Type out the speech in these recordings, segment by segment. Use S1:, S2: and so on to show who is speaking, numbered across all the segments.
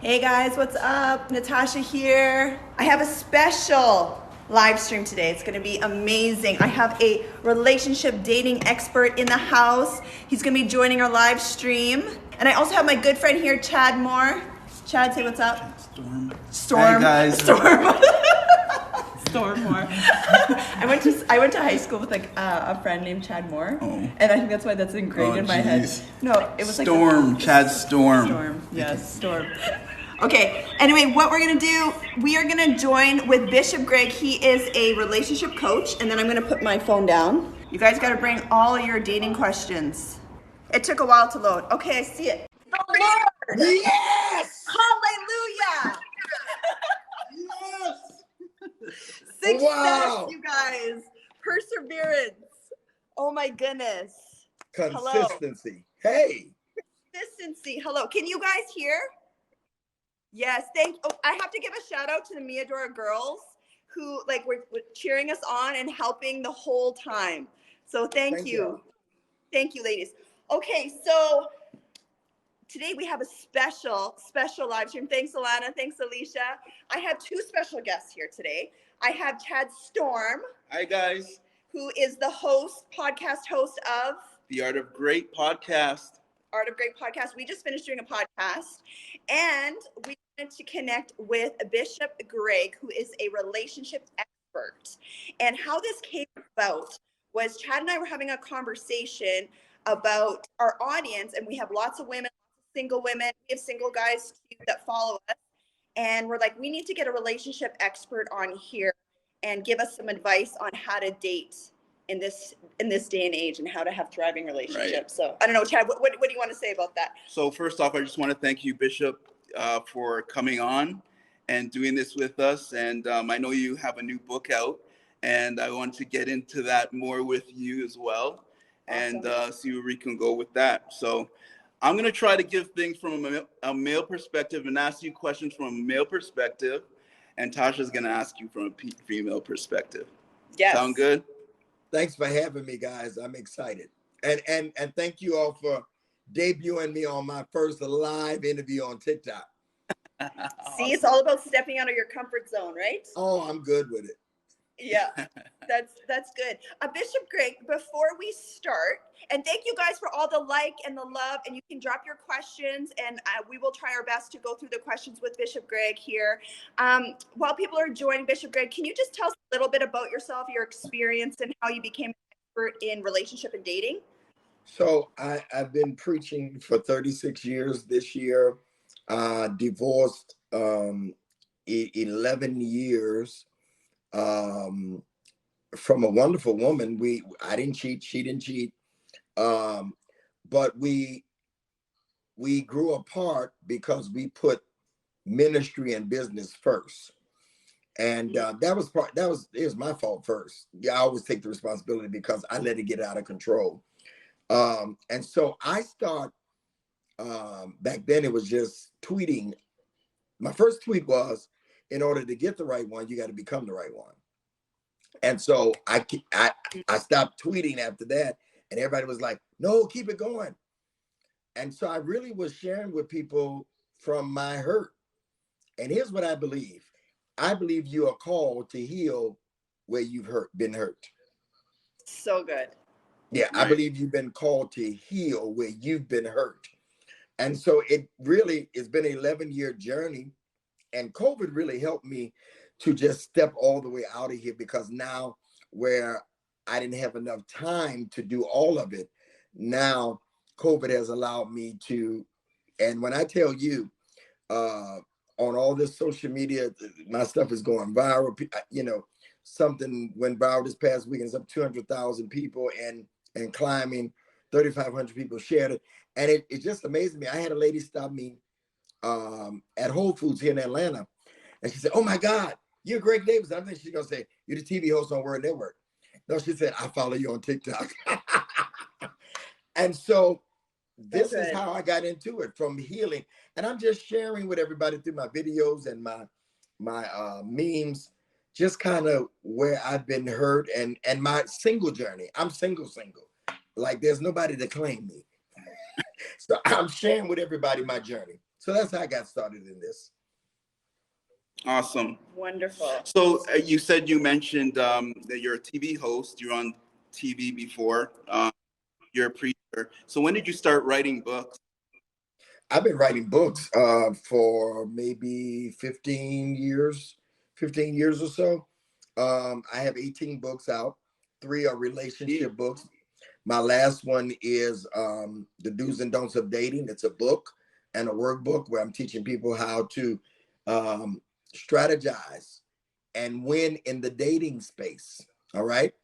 S1: Hey guys, what's up? Natasha here. I have a special live stream today. It's gonna be amazing. I have a relationship dating expert in the house. He's gonna be joining our live stream. And I also have my good friend here, Chad Moore. Chad, say what's up.
S2: Chad Storme.
S1: Storm.
S2: Hey guys.
S1: Storm. Storm Moore. I went to high school with like a friend named Chad Moore, and I think that's why that's ingrained in my head. No, it was
S2: Storm.
S1: Like
S2: Chad Storme.
S1: Storm. Yes, Storm. Okay. Anyway, what we're gonna do? We are gonna join with Bishop Greg. He is a relationship coach, and then I'm gonna put my phone down. You guys got to bring all your dating questions. It took a while to load. Okay, I see it. The Lord.
S3: Yes!
S1: Hallelujah.
S3: Yes!
S1: Success,
S3: Wow.
S1: you guys. Perseverance. Oh my goodness.
S3: Consistency. Hello. Hey.
S1: Consistency. Hello. Can you guys hear? Yes. I have to give a shout out to the Miadora girls who were cheering us on and helping the whole time. So thank you. Thank you, ladies. Okay, so today we have a special live stream. Thanks, Alana. Thanks, Alicia. I have two special guests here today. I have Chad Storme.
S2: Hi guys.
S1: Who is the podcast host of
S2: The Art of Great podcast.
S1: Art of Great podcast. We just finished doing a podcast, and we wanted to connect with Bishop Greg, who is a relationship expert. And how this came about was Chad and I were having a conversation about our audience, and we have lots of women, single women. We have single guys too that follow us, and we're like, we need to get a relationship expert on here and give us some advice on how to date in this day and age and how to have thriving relationships. Right. So I don't know, Chad, what do you want to say about that?
S2: So first off, I just want to thank you, Bishop, for coming on and doing this with us. And I know you have a new book out, and I want to get into that more with you as well. Awesome. And see where we can go with that. So I'm going to try to give things from a male perspective and ask you questions from a male perspective. And Tasha's going to ask you from a female perspective.
S1: Yes.
S2: Sound good?
S3: Thanks for having me, guys. I'm excited. And thank you all for debuting me on my first live interview on TikTok.
S1: See, it's all about stepping out of your comfort zone, right?
S3: Oh, I'm good with it.
S1: Yeah, that's good. Bishop Greg, before we start, and thank you guys for all the like and the love, and you can drop your questions, and we will try our best to go through the questions with Bishop Greg here. While people are joining, Bishop Greg, can you just tell us a little bit about yourself, your experience, and how you became an expert in relationship and dating?
S3: So I've been preaching for 36 years this year, divorced 11 years. From a wonderful woman. I didn't cheat, she didn't cheat. But we grew apart because we put ministry and business first. And it was my fault first. Yeah, I always take the responsibility because I let it get out of control. And so I start back then it was just tweeting. My first tweet was, in order to get the right one, you got to become the right one. And so I stopped tweeting after that, and everybody was like, no, keep it going. And so I really was sharing with people from my hurt. And here's what I believe. I believe you are called to heal where you've been hurt.
S1: So good.
S3: Yeah, right. I believe you've been called to heal where you've been hurt. And so it really has been an 11-year journey. And COVID really helped me to just step all the way out of here, because now where I didn't have enough time to do all of it, now COVID has allowed me to, and when I tell you, on all this social media, my stuff is going viral. You know, something went viral this past weekend. It's up 200,000 people and climbing. 3,500 people shared it. And it just amazed me. I had a lady stop me at Whole Foods here in Atlanta. And she said, oh my God, you're Greg Davis. I think she's going to say, you're the TV host on Word Network. No, she said, I follow you on TikTok. And so this is how I got into it, from healing. And I'm just sharing with everybody through my videos and my memes, just kind of where I've been hurt and my single journey. I'm single. Like there's nobody to claim me. So I'm sharing with everybody my journey. So that's how I got started in this.
S2: Awesome.
S1: Wonderful.
S2: So you said you mentioned that you're a TV host. You're on TV before. You're a preacher. So when did you start writing books?
S3: I've been writing books for maybe 15 years or so. I have 18 books out. 3 are relationship books. My last one is The Do's and Don'ts of Dating. It's a book and a workbook where I'm teaching people how to strategize and win in the dating space. All right.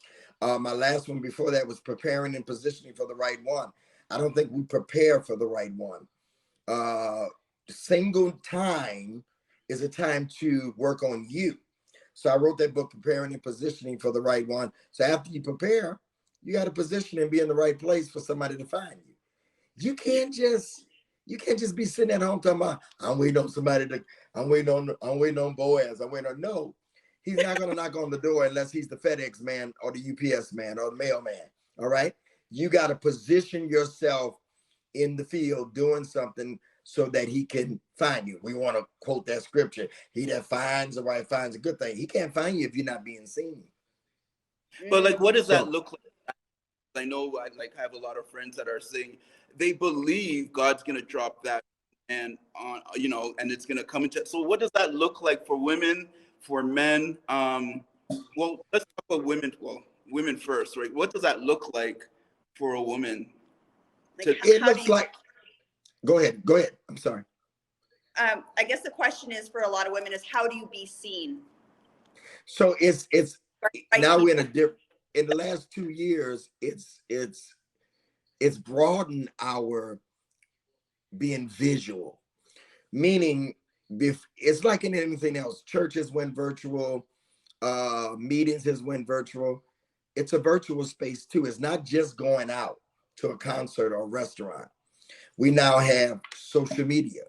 S3: My last one before that was Preparing and Positioning for the Right One. I don't think we prepare for the right one. Single time is a time to work on you. So I wrote that book, Preparing and Positioning for the Right One. So after you prepare, you got to position and be in the right place for somebody to find you. You can't just be sitting at home talking about I'm waiting on somebody to I'm waiting on Boaz. I'm waiting on no. He's not gonna knock on the door unless he's the FedEx man or the UPS man or the mailman. All right. You got to position yourself in the field doing something so that he can find you. We want to quote that scripture. He that finds the right finds a good thing. He can't find you if you're not being seen.
S2: But like, what does that look like? I know I have a lot of friends that are saying they believe God's gonna drop that and on, and it's gonna come into. So what does that look like for women, for men? Well, let's talk about women. Well, women first, right? What does that look like for a woman?
S3: It looks like. Go ahead. I'm sorry.
S1: I guess the question is for a lot of women is how do you be seen?
S3: So it's now we're in a different. In the last 2 years, it's broadened our being visual, meaning it's like in anything else. Churches went virtual, meetings has went virtual. It's a virtual space too. It's not just going out to a concert or a restaurant. We now have social media.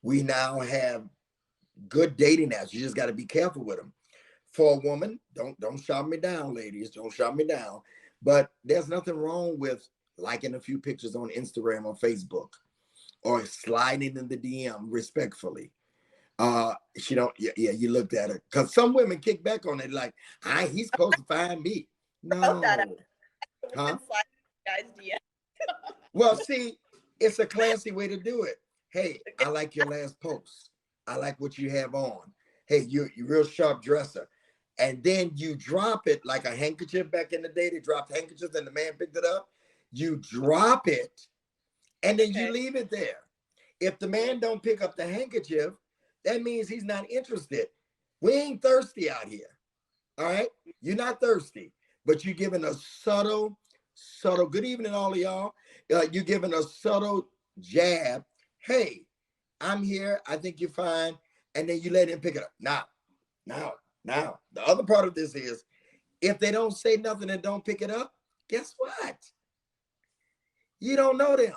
S3: We now have good dating apps. You just got to be careful with them. For a woman, don't shut me down, ladies. Don't shut me down. But there's nothing wrong with liking a few pictures on Instagram or Facebook, or sliding in the DM respectfully. She don't. Yeah. You looked at her because some women kick back on it like, he's supposed to find me. No, huh?
S1: Guys, DM.
S3: Well, see, it's a classy way to do it. Hey, I like your last post. I like what you have on. Hey, you're real sharp dresser. And then you drop it like a handkerchief back in the day. They dropped handkerchiefs and the man picked it up. You drop it and then you leave it there. If the man don't pick up the handkerchief, that means he's not interested. We ain't thirsty out here. All right? You're not thirsty, but you're giving a subtle, good evening, all of y'all. You're giving a subtle jab. Hey, I'm here. I think you're fine. And then you let him pick it up. Now, the other part of this is if they don't say nothing and don't pick it up, guess what? You don't know them.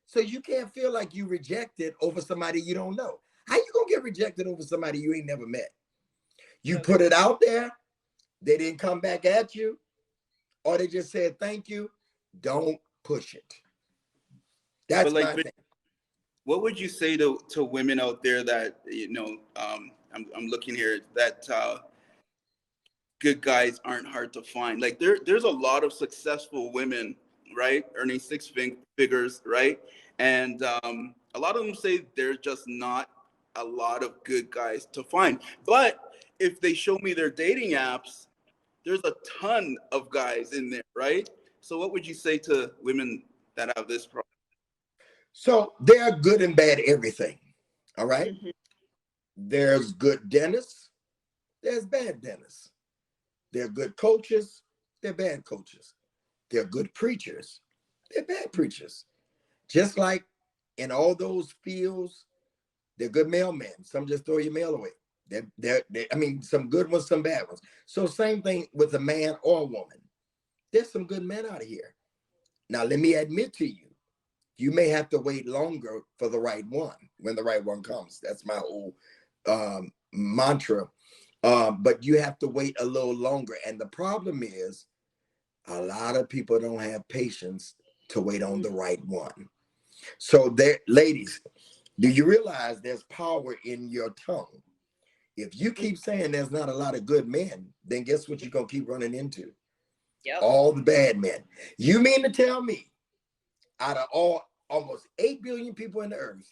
S3: So you can't feel like you rejected over somebody you don't know. How you gonna get rejected over somebody you ain't never met? You put it out there, they didn't come back at you, or they just said thank you. Don't push it. That's my thing.
S2: What would you say to women out there that I'm looking here that good guys aren't hard to find? Like there's a lot of successful women, right, earning 6 figures, right, and a lot of them say there's just not a lot of good guys to find. But if they show me their dating apps, there's a ton of guys in there, right? So what would you say to women that have this problem?
S3: So there are good and bad everything. All right. Mm-hmm. There's good dentists. There's bad dentists. They're good coaches. They're bad coaches. They're good preachers. They're bad preachers. Just like in all those fields, they're good mailmen. Some just throw your mail away. Some good ones, some bad ones. So same thing with a man or a woman. There's some good men out of here. Now, let me admit to you, you may have to wait longer for the right one when the right one comes. That's my whole mantra. But you have to wait a little longer. And the problem is a lot of people don't have patience to wait on the right one. So there, ladies, Do you realize there's power in your tongue? If you keep saying there's not a lot of good men, then guess what you're going to keep running into?
S1: Yep.
S3: All the bad men. You mean to tell me out of almost 8 billion people in the earth,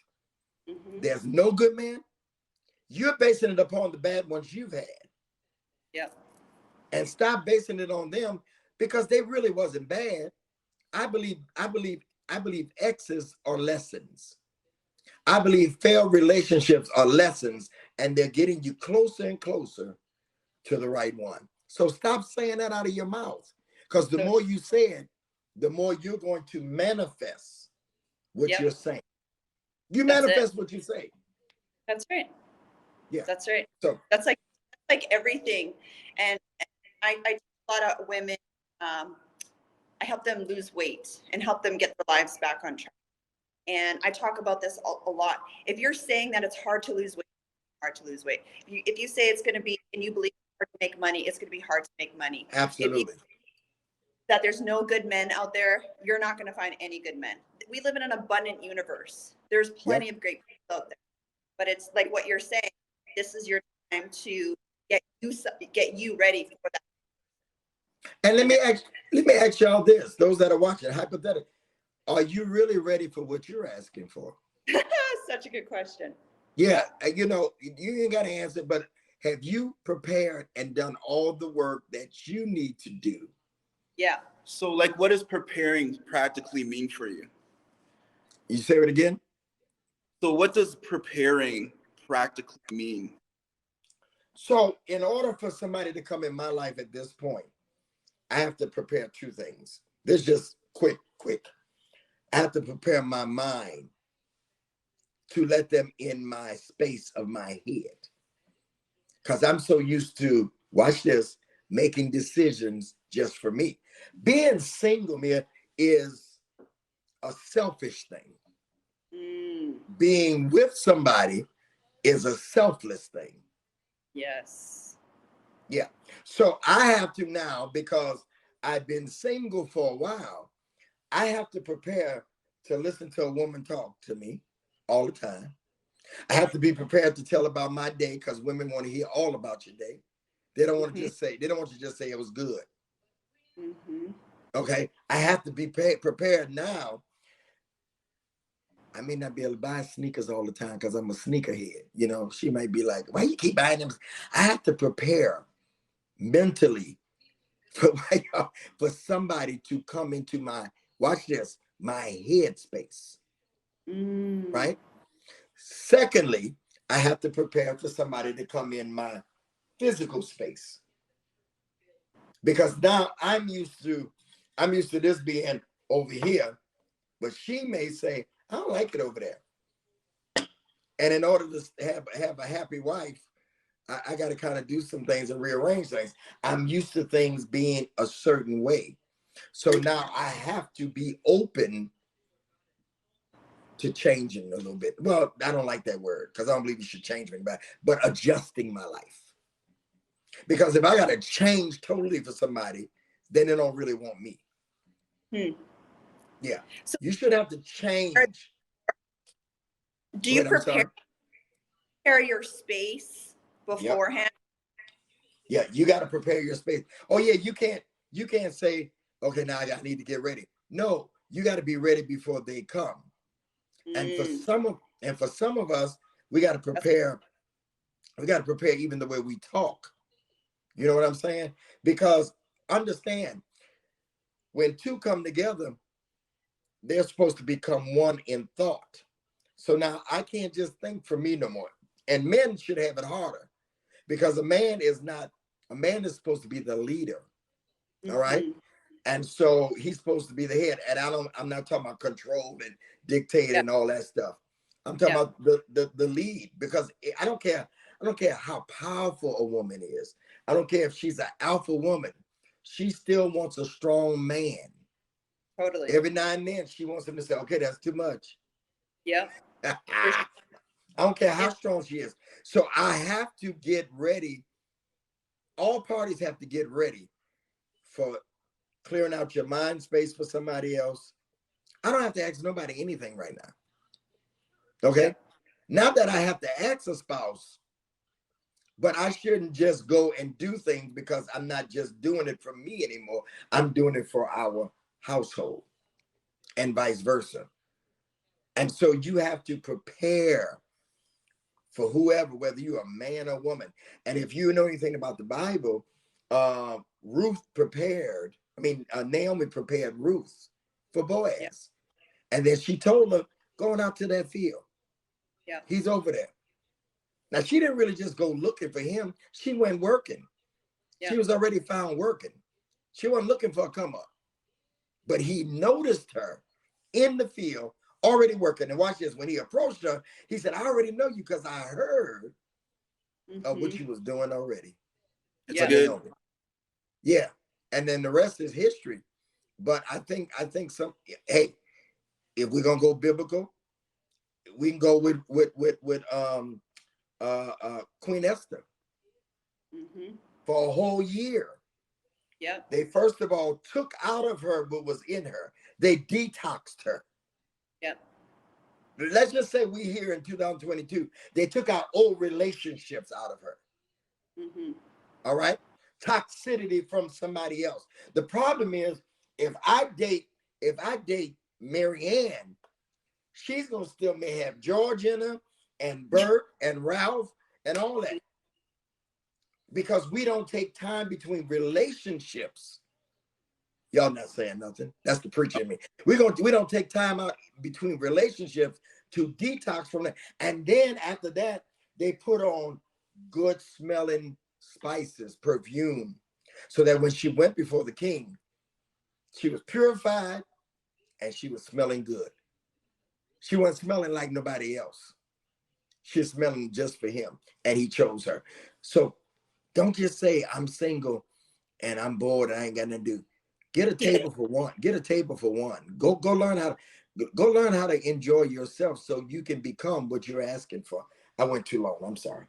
S3: there's no good man? You're basing it upon the bad ones you've had.
S1: Yep.
S3: And stop basing it on them, because they really wasn't bad. I believe exes are lessons. I believe failed relationships are lessons, and they're getting you closer and closer to the right one. So stop saying that out of your mouth, because the more you say it, the more you're going to manifest what you're saying. You manifest what you say.
S1: That's right.
S3: Yeah,
S1: that's right.
S3: So
S1: that's like everything. And I teach a lot of women. I help them lose weight and help them get their lives back on track. And I talk about this a lot. If you're saying that it's hard to lose weight, hard to lose weight. If you say it's going to be, and you believe it's hard to make money, it's going to be hard to make money.
S3: Absolutely.
S1: That there's no good men out there, you're not going to find any good men. We live in an abundant universe. There's plenty of great people out there. But it's like what you're saying, this is your time to get you ready for that.
S3: And let me ask y'all this, those that are watching, hypothetically, are you really ready for what you're asking for?
S1: Such a good question.
S3: Yeah, you ain't got to answer, but have you prepared and done all the work that you need to do?
S1: Yeah.
S2: So, like, what does preparing practically mean for you?
S3: You say it again?
S2: So what does preparing practically mean?
S3: So in order for somebody to come in my life at this point, I have to prepare two things. This is just quick. I have to prepare my mind to let them in my space of my head. Because I'm so used to, watch this, making decisions just for me. Being single, man, is a selfish thing. Being with somebody is a selfless thing.
S1: Yes.
S3: Yeah. So I have to now, because I've been single for a while, I have to prepare to listen to a woman talk to me all the time. I have to be prepared to tell about my day, because women want to hear all about your day. They don't want to just say, they don't want you to just say it was good. Okay. I have to be prepared now. I may not be able to buy sneakers all the time because I'm a sneakerhead. She might be like, why you keep buying them? I have to prepare mentally for somebody to come into my, watch this, my head space. Right? Secondly, I have to prepare for somebody to come in my physical space. Because now I'm used to this being over here, but she may say, I don't like it over there. And in order to have a happy wife, I got to kind of do some things and rearrange things. I'm used to things being a certain way. So now I have to be open to changing a little bit. Well, I don't like that word, because I don't believe you should change anybody, but adjusting my life. Because if I got to change totally for somebody, then they don't really want me. Yeah. So you should have to change.
S1: Do you prepare your space beforehand?
S3: Yeah, you got to prepare your space. Oh yeah, you can't say, okay, now I need to get ready. No, you got to be ready before they come. And for some of us, we got to prepare. We got to prepare even the way we talk. You know what I'm saying? Because understand, when two come together, they're supposed to become one in thought. So now I can't just think for me no more. And men should have it harder, because a man is supposed to be the leader. All right. And so he's supposed to be the head. And I'm not talking about control and dictate and all that stuff. I'm talking about the lead, because I don't care how powerful a woman is. I don't care if she's an alpha woman. She still wants a strong man.
S1: Totally.
S3: Every now and then she wants him to say, okay, that's too much.
S1: Yeah.
S3: I don't care how strong she is. So I have to get ready. All parties have to get ready for clearing out your mind space for somebody else. I don't have to ask nobody anything right now. Okay. Not that I have to ask a spouse, but I shouldn't just go and do things because I'm not just doing it for me anymore. I'm doing it for our household and vice versa. And so you have to prepare for whoever, whether you're a man or woman. And if you know anything about the Bible, Naomi prepared Ruth for Boaz.
S1: Yeah.
S3: And then she told her, going out to that field.
S1: Yeah.
S3: He's over there. Now, she didn't really just go looking for him. She went working.
S1: Yeah.
S3: She was already found working. She wasn't looking for a come up. But he noticed her in the field already working. And watch this. When he approached her, he said, I already know you because I heard of what you was doing already.
S2: It's good.
S3: Yeah. And then the rest is history. But I think hey, if we're gonna go biblical, we can go with Queen Esther for a whole year.
S1: Yeah.
S3: They first of all took out of her what was in her. They detoxed her.
S1: Yeah.
S3: Let's just say we here in 2022, they took out old relationships out of her. All right. Toxicity from somebody else. The problem is if I date Marianne, she's gonna still may have George in her and Bert and Ralph and all that. Because we don't take time between relationships. Y'all not saying nothing. That's the preacher in me. We don't take time out between relationships to detox from that. And then after that, they put on good smelling spices, perfume, so that when she went before the king, she was purified and she was smelling good. She wasn't smelling like nobody else. She was smelling just for him, and he chose her. So don't just say I'm single and I'm bored and I ain't got nothing to do. Get a table for one. Get a table for one. Go learn how to enjoy yourself so you can become what you're asking for. I went too long. I'm sorry.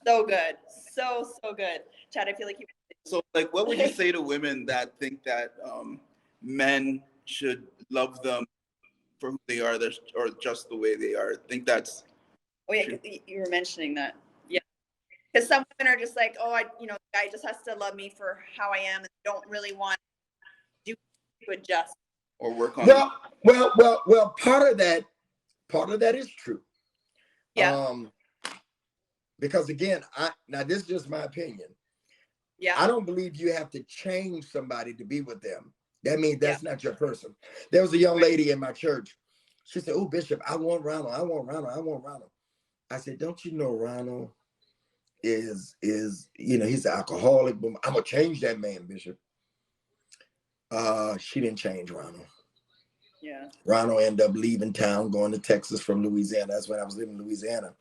S1: So good. So good. Chad, I feel like you.
S2: So, like, what would you say to women that think that men should love them for who they are, or just the way they are? I think that's.
S1: Oh yeah, you were mentioning that. Yeah, because some women are just like, oh, the guy just has to love me for how I am, and don't really want to adjust
S2: or work on.
S3: Well. Part of that is true.
S1: Yeah.
S3: Because again, now this is just my opinion.
S1: Yeah.
S3: I don't believe you have to change somebody to be with them. That means that's not your person. There was a young lady in my church. She said, "Oh, Bishop, I want Ronald. I want Ronald. I want Ronald." I said, "Don't you know Ronald is he's an alcoholic? But I'm gonna change that man, Bishop." She didn't change Ronald.
S1: Yeah.
S3: Ronald ended up leaving town, going to Texas from Louisiana. That's when I was living in Louisiana.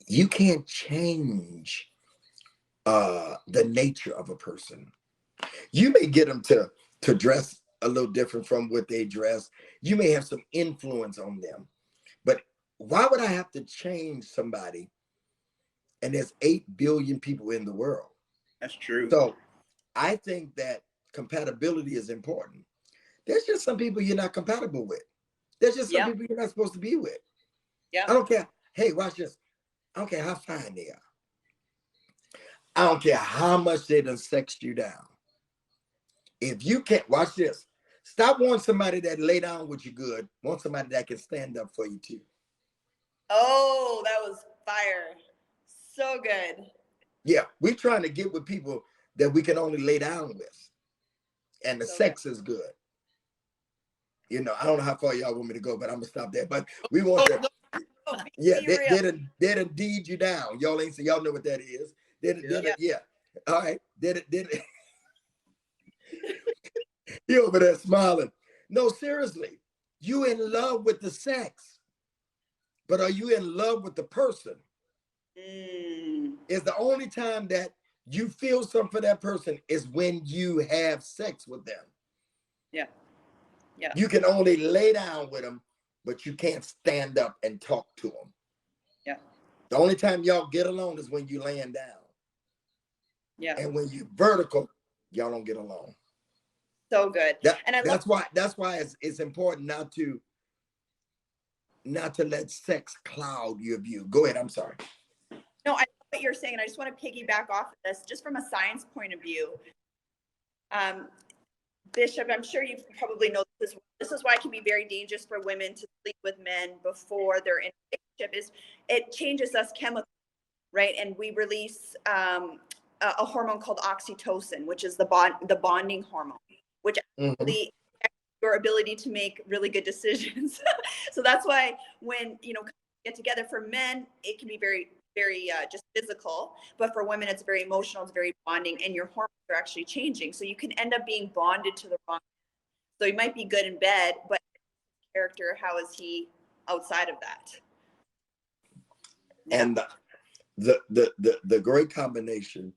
S3: You can't change the nature of a person. You may get them to dress a little different from what they dress. You may have some influence on them. But why would I have to change somebody? And there's 8 billion people in the world.
S2: That's true.
S3: So I think that compatibility is important. There's just some people you're not compatible with. There's just some people you're not supposed to be with.
S1: Yeah.
S3: I don't care. Hey, watch this. I don't care how fine they are. I don't care how much they done sexed you down. If you can't, watch this. Stop wanting somebody that lay down with you good. Want somebody that can stand up for you too.
S1: Oh, that was fire. So good.
S3: Yeah, we're trying to get with people that we can only lay down with. And the sex is good. I don't know how far y'all want me to go, but I'm going to stop there. But we want to. Yeah, they done deed you down. Y'all ain't, so y'all know what that is. Yeah. All right. Did it. You over there smiling. No, seriously. You in love with the sex, but are you in love with the person? Is the only time that you feel something for that person is when you have sex with them.
S1: Yeah. Yeah.
S3: You can only lay down with them, but you can't stand up and talk to them.
S1: Yeah.
S3: The only time y'all get along is when you laying down.
S1: Yeah.
S3: And when you vertical, y'all don't get along.
S1: So good.
S3: That's why it's important not not to let sex cloud your view. Go ahead. I'm sorry.
S1: No, I know what you're saying, and I just want to piggyback off of this, just from a science point of view. Bishop, I'm sure you probably know this. This is why it can be very dangerous for women to sleep with men before they're in a relationship. Is it changes us chemically, right? And we release a hormone called oxytocin, which is the bonding hormone, which actually affects your ability to make really good decisions. So that's why when get together, for men, it can be very just physical, but for women, it's very emotional, it's very bonding, and your hormones are actually changing. So you can end up being bonded to the wrong. So he might be good in bed, but character, how is he outside of that?
S3: Yeah. And the great combination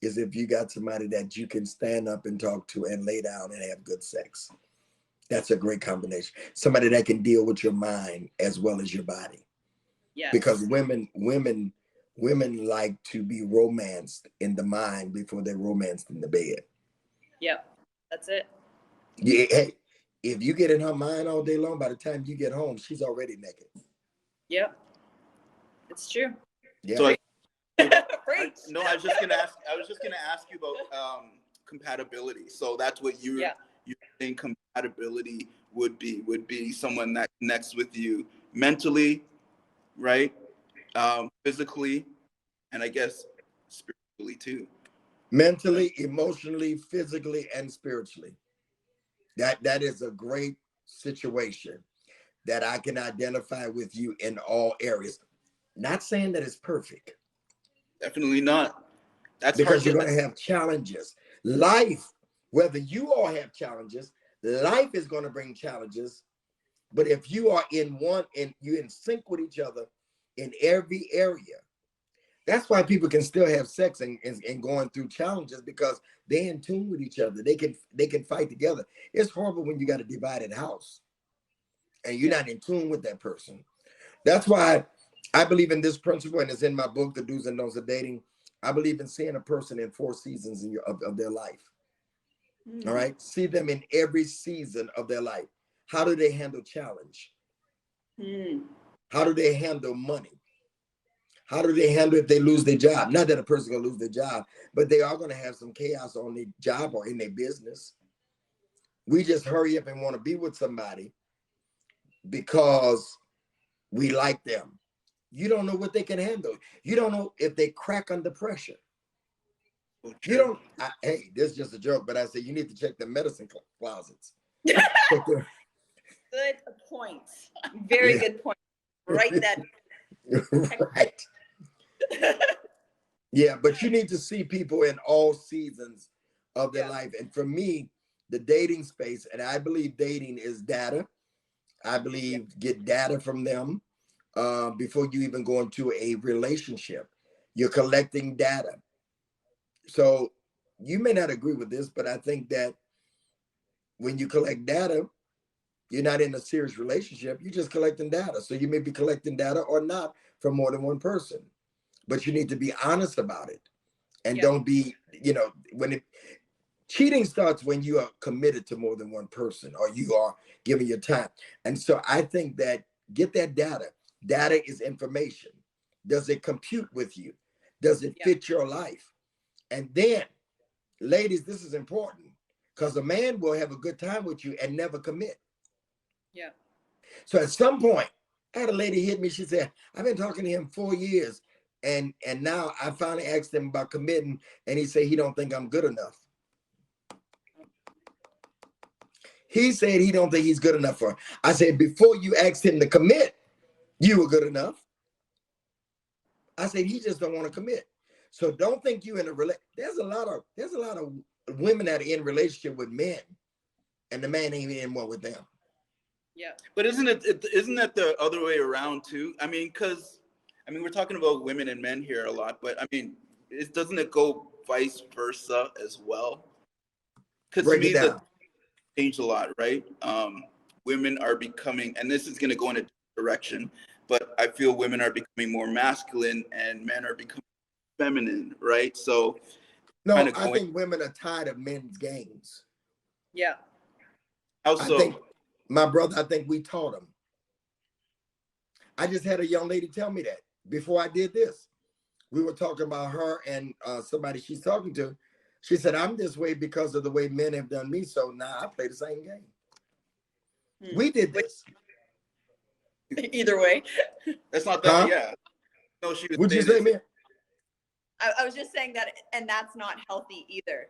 S3: is if you got somebody that you can stand up and talk to and lay down and have good sex. That's a great combination. Somebody that can deal with your mind as well as your body. Yes. Because women like to be romanced in the mind before they're romanced in the bed.
S1: Yep, that's it.
S3: Yeah, hey, if you get in her mind all day long, by the time you get home, she's already naked.
S1: Yep, it's true.
S2: Yeah. So I was just gonna ask you about compatibility. So that's what you think compatibility would be someone that connects with you mentally, right? Physically, and I guess spiritually too.
S3: Mentally, emotionally, physically, and spiritually. That is a great situation that I can identify with you in all areas. Not saying that it's perfect.
S2: Definitely not.
S3: That's because you're going to have challenges. Life, whether you all have challenges, life is going to bring challenges. But if you are you're in sync with each other in every area, that's why people can still have sex and going through challenges, because they're in tune with each other. They can fight together. It's horrible when you got a divided house and you're not in tune with that person. That's why I believe in this principle, and it's in my book, The Do's and Don'ts of Dating. I believe in seeing a person in 4 seasons of their life. All right. See them in every season of their life. How do they handle challenge? How do they handle money? How do they handle if they lose their job? Not that a person gonna lose their job, but they are gonna have some chaos on their job or in their business. We just hurry up and want to be with somebody because we like them. You don't know what they can handle. You don't know if they crack under pressure. You don't. Hey, this is just a joke, but I say you need to check the medicine closets.
S1: Good point. Very good point. Write that.
S3: Right. Yeah, but you need to see people in all seasons of their life. And for me, the dating space, and I believe dating is data. I believe get data from them before you even go into a relationship. You're collecting data. So you may not agree with this, but I think that when you collect data, you're not in a serious relationship. You're just collecting data. So you may be collecting data or not from more than one person, but you need to be honest about it. And don't be, cheating starts when you are committed to more than one person or you are giving your time. And so I think that get that data. Data is information. Does it compute with you? Does it fit your life? And then, ladies, this is important because a man will have a good time with you and never commit.
S1: Yeah.
S3: So at some point, I had a lady hit me. She said, I've been talking to him 4 years. And now I finally asked him about committing, and he said he don't think I'm good enough. He said he don't think he's good enough for her. I said, before you asked him to commit, you were good enough. I said, he just don't want to commit. So don't think you in a relationship. There's a lot of women that are in relationship with men, and the man ain't in one with them.
S1: Yeah.
S2: But isn't that the other way around too? I mean, we're talking about women and men here a lot, but I mean, doesn't it go vice versa as well? Because to me, that changed a lot, right? Women are becoming, and this is going to go in a direction, but I feel women are becoming more masculine and men are becoming feminine, right? So,
S3: no, I think women are tired of men's games.
S1: Yeah.
S2: How so?
S3: I think, my brother, I think we taught them. I just had a young lady tell me that before I did this. We were talking about her and somebody she's talking to. She said, I'm this way because of the way men have done me. So now I play the same game. We did this.
S1: Either way.
S2: That's not that.
S3: Huh?
S2: Yeah. No, she was
S3: Would you
S2: saying
S3: say,
S2: it.
S3: man?
S1: I was just saying that, and that's not healthy either.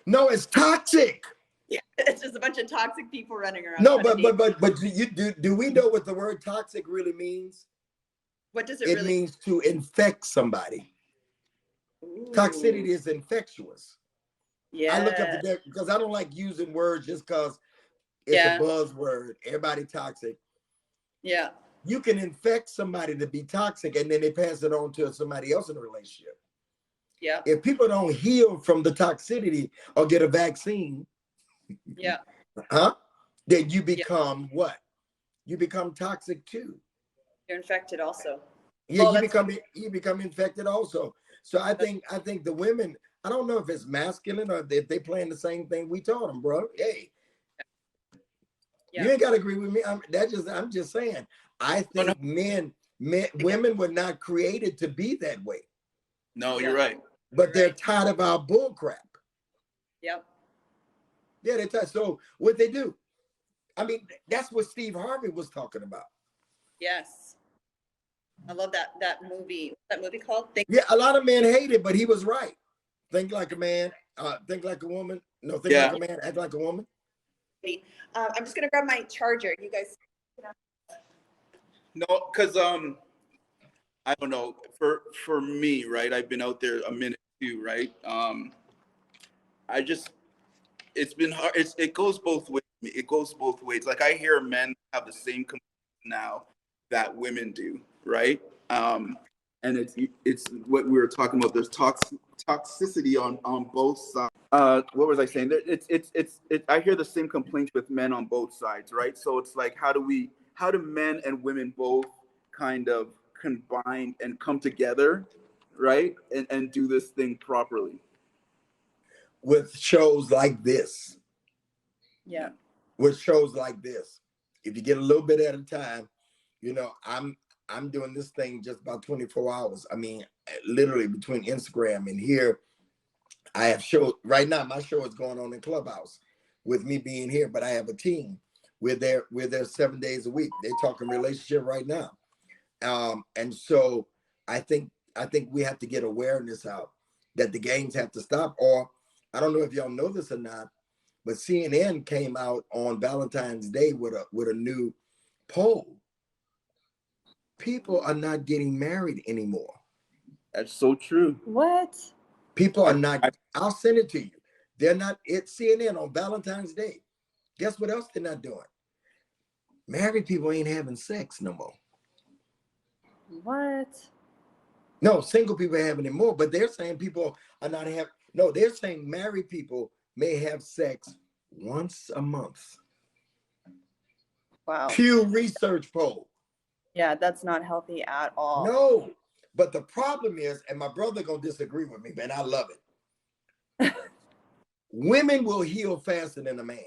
S3: No, it's toxic.
S1: Yeah, it's just a bunch of toxic people running around.
S3: No, but do we know what the word toxic really means?
S1: What does it
S3: It
S1: really
S3: means to infect somebody.
S1: Ooh.
S3: Toxicity is infectious.
S1: Yeah.
S3: I look up the deck because I don't like using words just because it's a buzzword. Everybody toxic.
S1: Yeah.
S3: You can infect somebody to be toxic and then they pass it on to somebody else in a relationship.
S1: Yeah.
S3: If people don't heal from the toxicity or get a vaccine,
S1: yeah,
S3: then you become what? You become toxic too.
S1: you're infected also.
S3: Yeah, you become infected also. So I think the women, I don't know if it's masculine or if they playing the same thing we taught them, bro. Hey, you ain't gotta agree with me. I'm just saying. I think women were not created to be that way.
S2: No, you're right.
S3: But they're tired of our bull crap.
S1: Yep.
S3: Yeah, they're tired. So what they do? I mean, that's what Steve Harvey was talking about.
S1: Yes. I love that movie. What's that movie called?
S3: A lot of men hate it, but he was right. Think like a man, think like a woman. No, think like a man, act like a woman.
S1: I'm just gonna grab my charger. You guys.
S2: No, because I don't know. For me, right? I've been out there a minute too, right? It's been hard. It goes both ways. It goes both ways. Like I hear men have the same complaints now that women do, right? And it's what we were talking about. There's toxicity on both sides. What was I saying? I hear the same complaints with men on both sides, right? So it's like, how do men and women both kind of combine and come together, right? And do this thing properly.
S3: With shows like this.
S1: Yeah.
S3: With shows like this. If you get a little bit at a time, I'm doing this thing just about 24 hours. I mean, literally between Instagram and here, I have show right now. My show is going on in Clubhouse with me being here, but I have a team. We're there 7 days a week. They're talking relationship right now. And so I think we have to get awareness out that the games have to stop. Or I don't know if y'all know this or not, but CNN came out on Valentine's Day with a new poll. People are not getting married anymore.
S2: That's so true.
S1: What?
S3: People are not. I'll send it to you. They're not. It's CNN on Valentine's Day. Guess what else they're not doing? Married people ain't having sex no more.
S1: What?
S3: No, single people are having it more, but they're saying people are not having. No, they're saying married people may have sex once a month.
S1: Wow.
S3: Pew Research poll.
S1: Yeah, that's not healthy at all.
S3: No, but the problem is, and my brother gonna disagree with me, man. I love it. Women will heal faster than a man.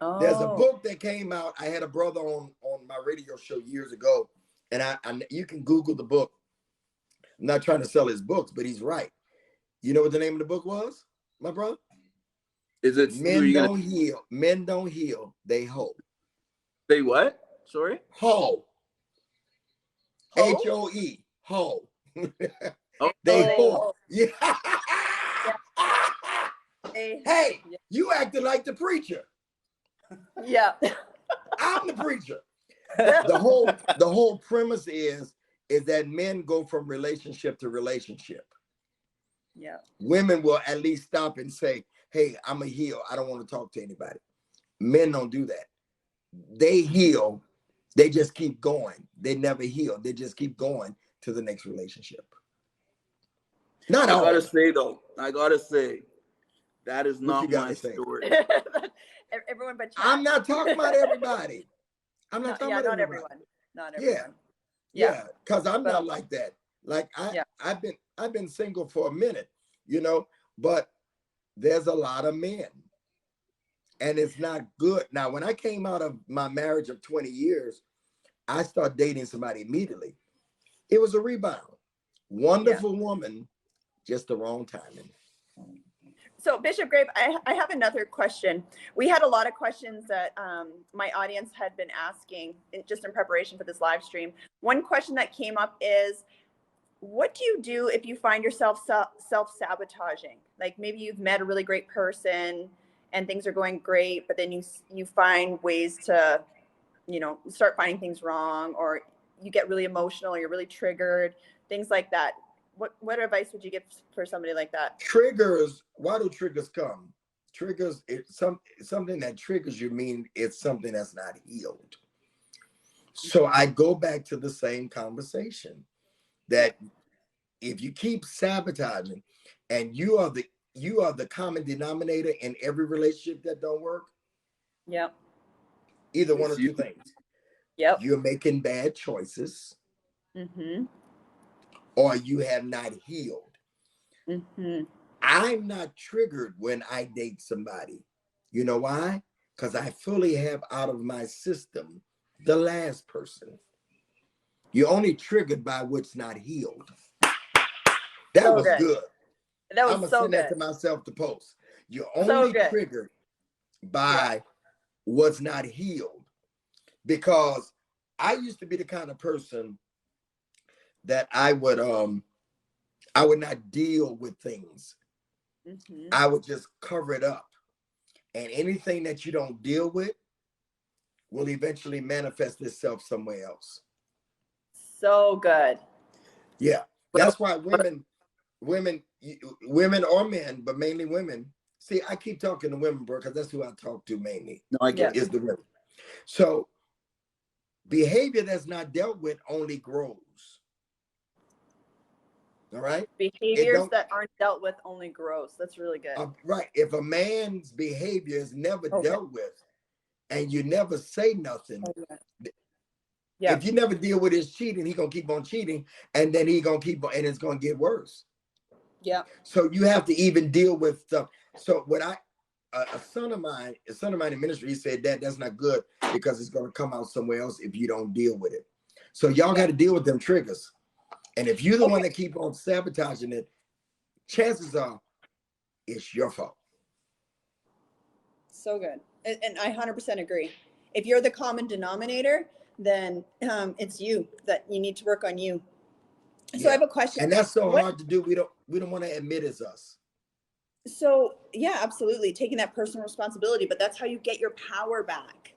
S3: Oh. There's a book that came out. I had a brother on my radio show years ago, and I you can Google the book. I'm not trying to sell his books, but he's right. You know what the name of the book was, my brother?
S2: Is it
S3: Men Don't Heal? Men Don't Heal. They Hope.
S2: Say what? Sorry?
S3: Hoe. Hoe. Hoe. They hope. Yeah. Hey, you acting like the preacher.
S1: Yeah.
S3: I'm the preacher. The whole premise is that men go from relationship to relationship.
S1: Yeah.
S3: Women will at least stop and say, hey, I'm a heal. I don't want to talk to anybody. Men don't do that. They heal. They just keep going. They never heal. They just keep going to the next relationship. Not all.
S2: I gotta say, that is not my story.
S1: Everyone but Chad.
S3: I'm not talking about everybody. I'm not talking about everybody.
S1: Not everyone.
S3: Yeah, because I'm not like that. Like I've been single for a minute, but there's a lot of men. And it's not good. Now, when I came out of my marriage of 20 years, I start dating somebody immediately. It was a rebound. Wonderful woman, just the wrong timing.
S1: So Bishop Grape, I have another question. We had a lot of questions that my audience had been asking just in preparation for this live stream. One question that came up is, what do you do if you find yourself self-sabotaging? Like maybe you've met a really great person and things are going great, but then you find ways to, you know, start finding things wrong, or you get really emotional, or you're really triggered, things like that. What advice would you give for somebody like that?
S3: Triggers, why do triggers come? Triggers, it's something that triggers you mean it's something that's not healed. So I go back to the same conversation that if you keep sabotaging and you are the common denominator in every relationship that don't work.
S1: Yep.
S3: Either one of two things.
S1: Yep.
S3: You're making bad choices.
S1: Mm-hmm.
S3: Or you have not healed.
S1: Mm-hmm.
S3: I'm not triggered when I date somebody. You know why? Because I fully have out of my system the last person. You're only triggered by what's not healed. That
S1: so
S3: was good.
S1: That was
S3: I'm going to
S1: so
S3: send
S1: good.
S3: that to myself to post. You're
S1: So
S3: only
S1: good.
S3: triggered by what's not healed. Because I used to be the kind of person that I would not deal with things.
S1: Mm-hmm.
S3: I would just cover it up. And anything that you don't deal with will eventually manifest itself somewhere else.
S1: So good.
S3: Yeah. That's why women or men, but mainly women. See, I keep talking to women, bro, because that's who I talk to mainly.
S2: No, I get
S3: is the women. So behavior that's not dealt with only grows. All right.
S1: Behaviors that aren't dealt with only grows. That's really good.
S3: Right. If a man's behavior is never dealt with and you never say nothing, if you never deal with his cheating, he's gonna keep on cheating, and then he's gonna keep on, and it's gonna get worse.
S1: Yeah.
S3: So you have to even deal with stuff. So what a son of mine in ministry, he said that's not good because it's gonna come out somewhere else if you don't deal with it. So y'all got to deal with them triggers. And if you're the one that keep on sabotaging it, chances are it's your fault.
S1: So good. And I 100% agree. If you're the common denominator, then it's you that you need to work on you. So I have a question.
S3: And that's so hard to do. We don't want to admit it's us.
S1: So yeah, absolutely. Taking that personal responsibility, but that's how you get your power back.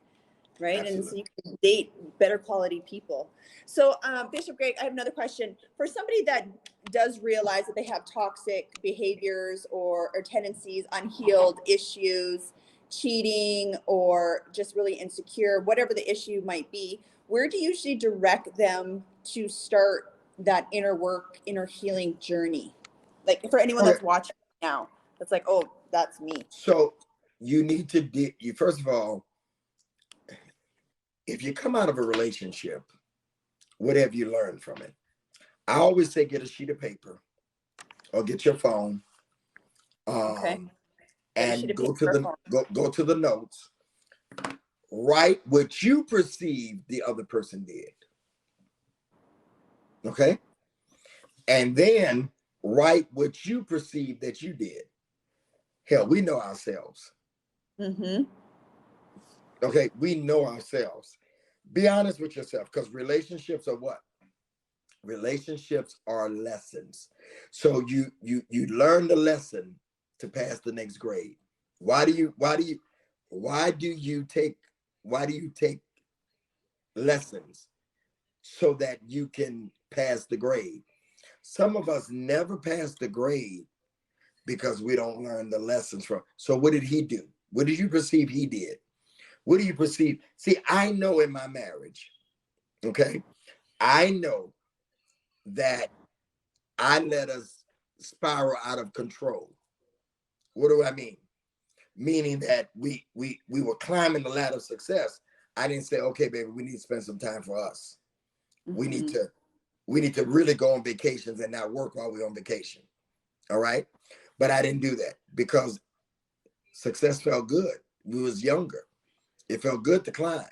S1: Right. Absolutely. And so you can date better quality people. So Bishop Greg, I have another question. For somebody that does realize that they have toxic behaviors or tendencies, unhealed issues, cheating, or just really insecure, whatever the issue might be, where do you usually direct them to start that inner work, inner healing journey? Like for anyone that's watching now, that's like, oh, that's me.
S3: So you need to first of all, if you come out of a relationship, what have you learned from it? I always say get a sheet of paper or get your phone, and go to the notes. Write what you perceive the other person did. Okay, and then write what you perceive that you did. Hell, we know ourselves.
S1: Mm-hmm.
S3: Okay, we know ourselves. Be honest with yourself, because relationships are what? Relationships are lessons. So you learn the lesson to pass the next grade. Why do you take lessons? So that you can pass the grade. Some of us never pass the grade because we don't learn the lessons from. So what did he do? What did you perceive he did? What do you perceive? See, I know in my marriage, okay, I know that I let us spiral out of control. What do I mean? Meaning that we were climbing the ladder of success. I didn't say, okay, baby, we need to spend some time for us. Mm-hmm. We need to really go on vacations and not work while we're on vacation. All right. But I didn't do that because success felt good. We was younger. It felt good to climb.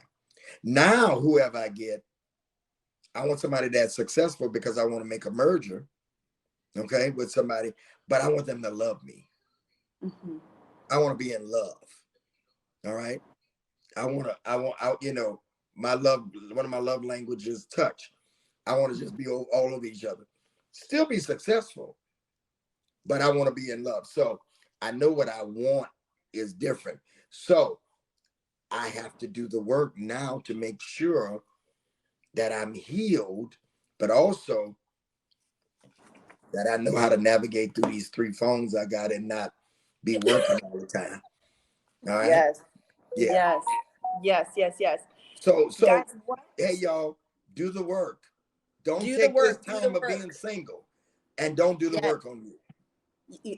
S3: Now, whoever I get, I want somebody that's successful because I want to make a merger, okay, with somebody, but I want them to love me.
S1: Mm-hmm.
S3: I want to be in love. All right. You know, my love, one of my love languages is touch. I want to just be all over each other. Still be successful, but I want to be in love. So I know what I want is different. So I have to do the work now to make sure that I'm healed, but also that I know how to navigate through these 3 phones I got and not be working all the time. All right.
S1: Yes.
S3: Yeah.
S1: Yes. Yes. Yes. Yes.
S3: So
S1: Guys, what?
S3: hey, y'all, do the work. Don't
S1: Do the
S3: take this
S1: work. Do the
S3: time of being
S1: work.
S3: single and don't do the
S1: Yes.
S3: work on you.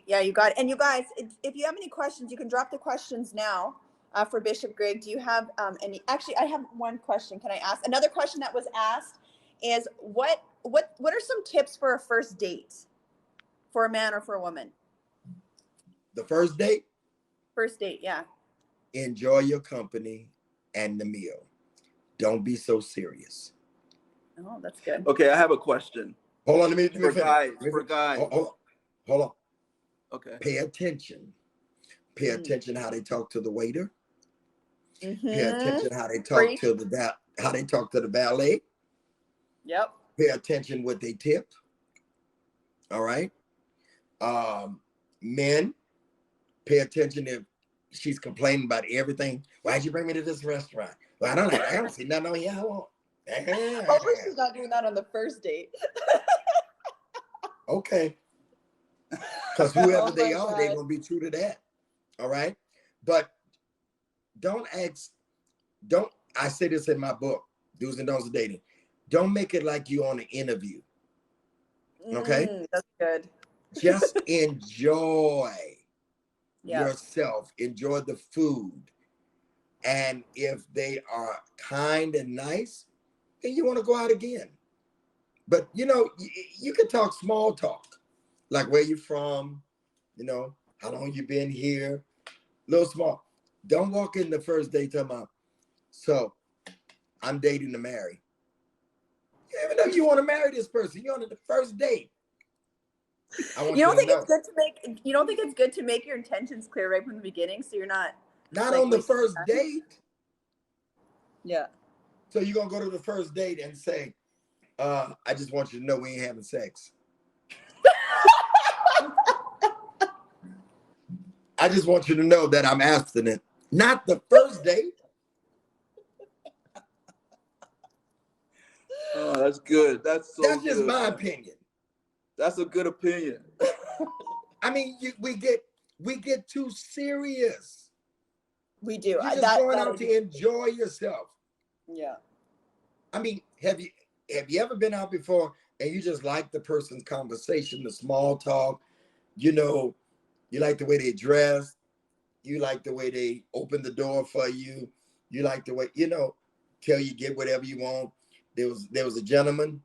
S1: Yeah, you got it. And you guys, if you have any questions, you can drop the questions now for Bishop Greg. Do you have any? Actually, I have one question. Can I ask? Another question that was asked is what are some tips for a first date for a man or for a woman?
S3: The first date,
S1: First date, yeah.
S3: enjoy your company and the meal. Don't be so serious.
S1: Oh, that's good.
S2: Okay, I have a question.
S3: Hold on, let me
S2: For
S3: finish.
S2: guys, for guys.
S3: Hold on.
S2: Okay.
S3: Pay attention. Pay attention how they talk to the waiter.
S1: Mm-hmm.
S3: Pay attention how they talk
S1: Preach.
S3: to the valet.
S1: Yep.
S3: Pay attention what they tip. All right. Men, pay attention if she's complaining about everything. Why'd you bring me to this restaurant? Well, I don't see nothing on here I want.
S1: Hopefully she's not doing that on the first date.
S3: Okay. Because whoever
S1: Oh
S3: they
S1: my
S3: are,
S1: God.
S3: they're gonna be true to that. All right. But don't I say this in my book, Do's and Don'ts of Dating. Don't make it like you on an interview. Okay.
S1: That's good.
S3: Just enjoy
S1: Yeah.
S3: yourself, enjoy the food. And if they are kind and nice, then you want to go out again. But you know, you can talk small talk, like where you from, you know, how long you been here, little small. Don't walk in the first day talking about, so I'm dating to marry. Even though you want to marry this person, you're on the first date. I want
S1: You
S3: you
S1: don't
S3: to
S1: think
S3: know.
S1: it's good to make you don't think it's good to make your intentions clear right from the beginning so you're not
S3: Not
S1: like
S3: on the
S1: wasting
S3: first
S1: time?
S3: date.
S1: Yeah.
S3: So you're gonna go to the first date and say, I just want you to know we ain't having sex. I just want you to know that I'm abstinent. Not the first date.
S2: Oh, that's good. That's
S3: just
S2: good,
S3: my
S2: man.
S3: opinion.
S2: That's a good opinion.
S3: I mean, we get too serious.
S1: We do.
S3: You're just going out to enjoy yourself.
S1: Yeah.
S3: I mean, have you ever been out before and you just like the person's conversation, the small talk? You know, you like the way they dress. You like the way they open the door for you. You like the way, tell you get whatever you want. There was a gentleman,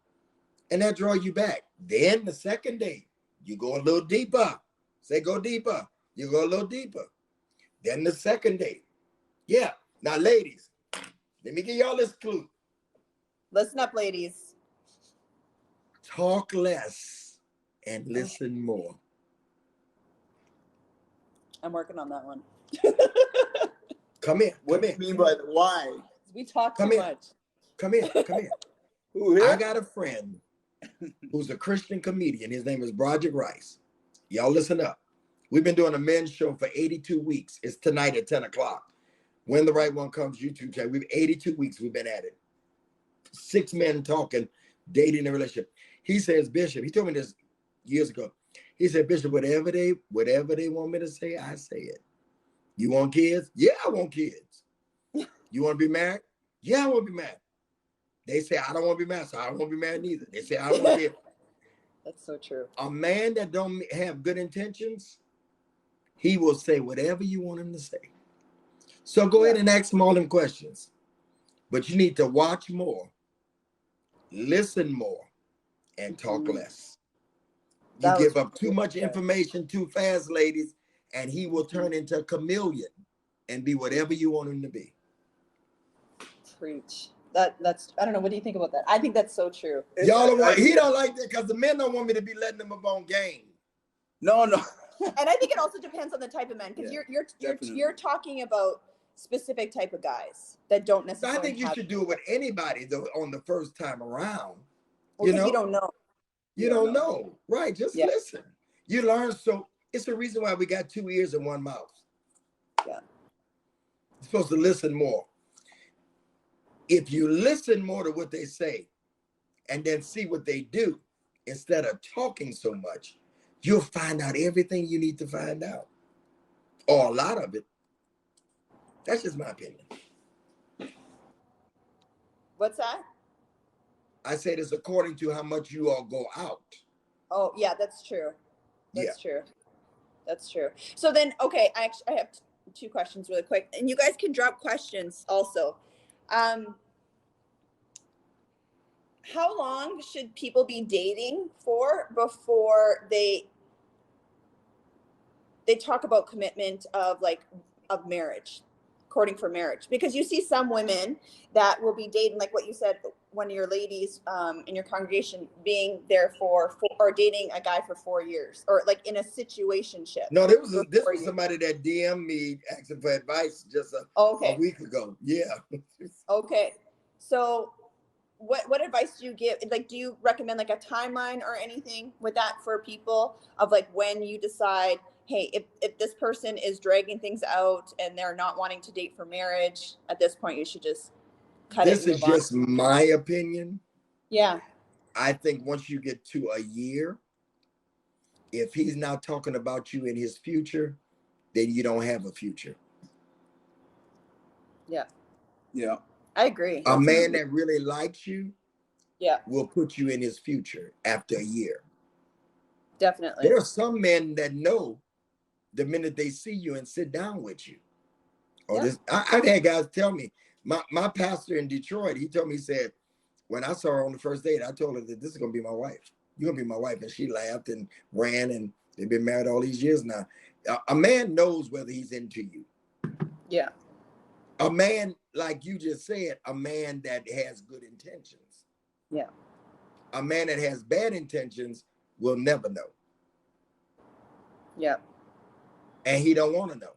S3: and that draw you back. Then the second date, you go a little deeper. Say go deeper. You go a little deeper. Then the second date. Yeah. Now, ladies, let me give y'all this clue.
S1: Listen up, ladies.
S3: Talk less and listen more.
S1: I'm working on that one.
S3: Come here.
S2: What do you mean by why?
S1: We talk too much.
S3: Come here.
S2: Who here?
S3: I got a friend who's a Christian comedian. His name is Broderick Rice. Y'all listen up. We've been doing a men's show for 82 weeks. It's tonight at 10 o'clock. When the Right One Comes YouTube channel. We've 82 weeks we've been at it. 6 men talking, dating, and relationship. He says, Bishop, he told me this years ago. He said, Bishop, whatever they want me to say, I say it. You want kids? Yeah, I want kids. You want to be married? Yeah, I want to be married. They say, I don't want to be married, so I don't want to be married neither. They say, I don't want to be.
S1: That's so true.
S3: A man that don't have good intentions, he will say whatever you want him to say. So go ahead and ask him all them questions. But you need to watch more, listen more, and talk less. You give up too much information too fast, ladies, and he will turn into a chameleon and be whatever you want him to be.
S1: Preach.
S4: That's I don't know. What do you think about that? I think that's so true.
S3: Y'all don't want, he don't like that because the men don't want me to be letting them up on game.
S2: No.
S1: And I think it also depends on the type of men, because you're talking about specific type of guys that don't necessarily.
S3: I think you should do it with anybody though on the first time around.
S1: Well, you don't know.
S3: You don't know, right? Just listen. You learn. So it's the reason why we got 2 ears and 1 mouth.
S1: Yeah.
S3: You're supposed to listen more. If you listen more to what they say and then see what they do instead of talking so much, you'll find out everything you need to find out, or a lot of it. That's just my opinion.
S1: What's that?
S3: I said it's according to how much you all go out.
S1: Oh, yeah, that's true. That's
S3: Yeah.
S1: true. That's true. So then, okay, I have 2 questions really quick, and you guys can drop questions also. How long should people be dating for before they talk about commitment of marriage, courting for marriage? Because you see some women that will be dating, like what you said, one of your ladies in your congregation being there or dating a guy for 4 years, or like in a situationship.
S3: No, this was somebody that DM'd me asking for advice just a week ago. Yeah.
S1: Okay. So what advice do you give? Like, do you recommend like a timeline or anything with that for people of like when you decide, hey, if this person is dragging things out and they're not wanting to date for marriage, at this point you should just cut it.
S3: This is just my opinion.
S1: Yeah.
S3: I think once you get to a year, if he's not talking about you in his future, then you don't have a future.
S1: Yeah.
S2: Yeah.
S1: I agree.
S3: A man that really likes you,
S1: yeah,
S3: will put you in his future after a year.
S1: Definitely.
S3: There are some men that know the minute they see you and sit down with you. Or this, I've had guys tell me, my pastor in Detroit, he told me, he said, when I saw her on the first date, I told her that this is going to be my wife. You're going to be my wife. And she laughed and ran, and they've been married all these years now. A man knows whether he's into you.
S1: Yeah.
S3: A man, like you just said, a man that has good intentions.
S1: Yeah.
S3: A man that has bad intentions will never know.
S1: Yeah.
S3: And he don't want to know.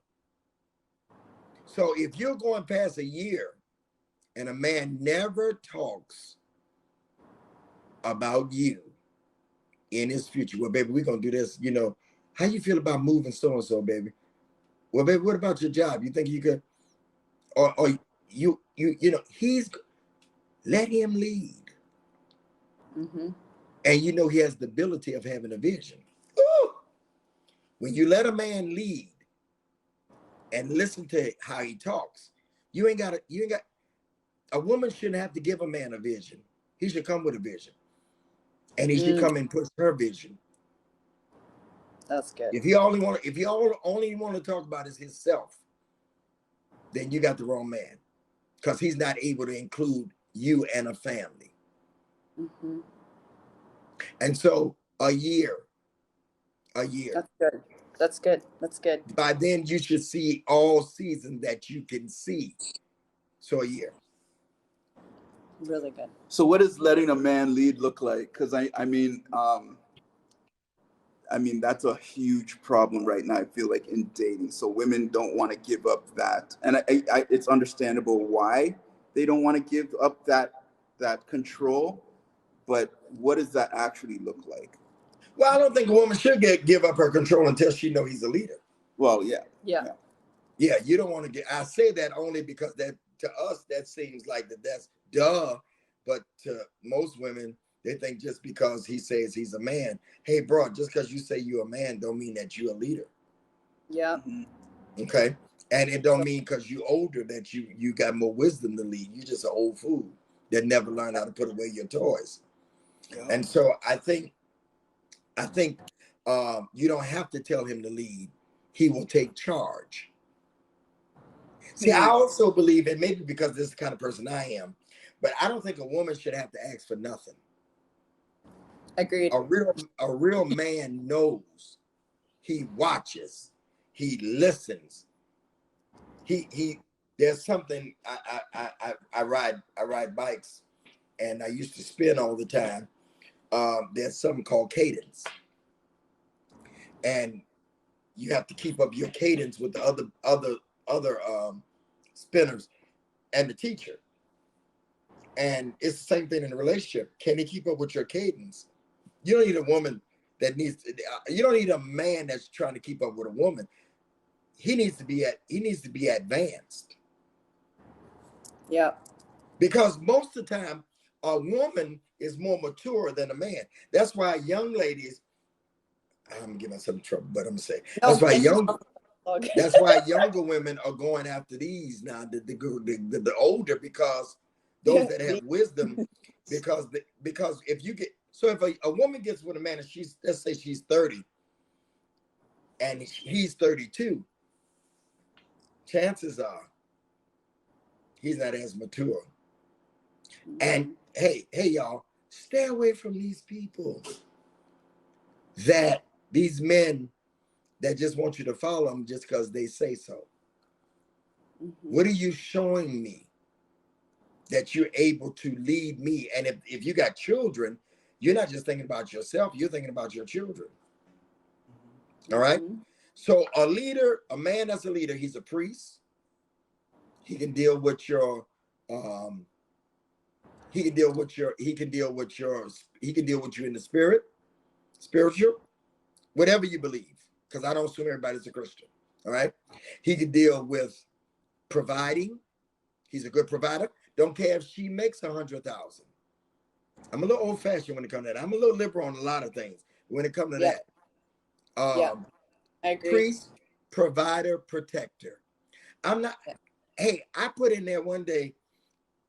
S3: So if you're going past a year and a man never talks about you in his future, well, baby, we're going to do this. You know, how you feel about moving so-and-so, baby? Well, baby, what about your job? You think you could, or you know, let him lead.
S1: Mm-hmm.
S3: And you know, he has the ability of having a vision. Ooh. When you let a man lead and listen to how he talks, a woman shouldn't have to give a man a vision. He should come with a vision. And he should come and push her vision.
S1: That's good.
S3: If you only want to talk about is himself, then you got the wrong man. Because he's not able to include you and a family.
S1: Mm-hmm.
S3: And so a year.
S1: That's good. That's good. That's good.
S3: By then you should see all seasons that you can see. So a year.
S1: Really good.
S2: So what does letting a man lead look like? Because I mean, that's a huge problem right now, I feel like, in dating. So women don't want to give up that. And it's understandable why they don't want to give up that control. But what does that actually look like?
S3: Well, I don't think a woman should give up her control until she knows he's a leader.
S2: Well, yeah.
S3: Yeah, you don't want to I say that only because that to us, that seems like that's duh. But to most women, they think just because he says he's a man, hey, bro, just because you say you're a man don't mean that you're a leader.
S1: Yeah.
S3: Mm-hmm. Okay. And it don't mean because you're older that you got more wisdom to lead. You're just an old fool that never learned how to put away your toys. Yeah. And so I think you don't have to tell him to lead. He will take charge. See, I also believe, and maybe because this is the kind of person I am, but I don't think a woman should have to ask for nothing.
S1: Agreed.
S3: A real man knows. He watches. He listens. He there's something I ride bikes, and I used to spin all the time. There's something called cadence, and you have to keep up your cadence with the other spinners and the teacher. And it's the same thing in a relationship. Can they keep up with your cadence? You don't need a woman that needs to, you don't need a man that's trying to keep up with a woman. He needs to be advanced.
S4: Yeah.
S3: Because most of the time a woman is more mature than a man. That's why young ladies, I'm giving some trouble, but I'm gonna say
S4: No, okay.
S3: that's why younger women are going after these now, the older, because those that have wisdom, because if you get, so if a woman gets with a man and she's, let's say she's 30 and he's 32, chances are he's not as mature. And hey y'all, stay away from these people, these men that just want you to follow them just because they say so. What are you showing me that you're able to lead me? And if you got children, you're not just thinking about yourself, you're thinking about your children. All right. So a leader, a man that's a leader, he's a priest. He can deal with your he can deal with you in the spirit, spiritual, whatever you believe, because I don't assume everybody's a Christian. All right. He can deal with providing. He's a good provider. Don't care if she makes 100,000. I'm a little old fashioned when it comes to that. I'm a little liberal on a lot of things when it comes to that.
S4: I agree.
S3: Priest, provider, protector. I'm not. Hey, I put in there one day,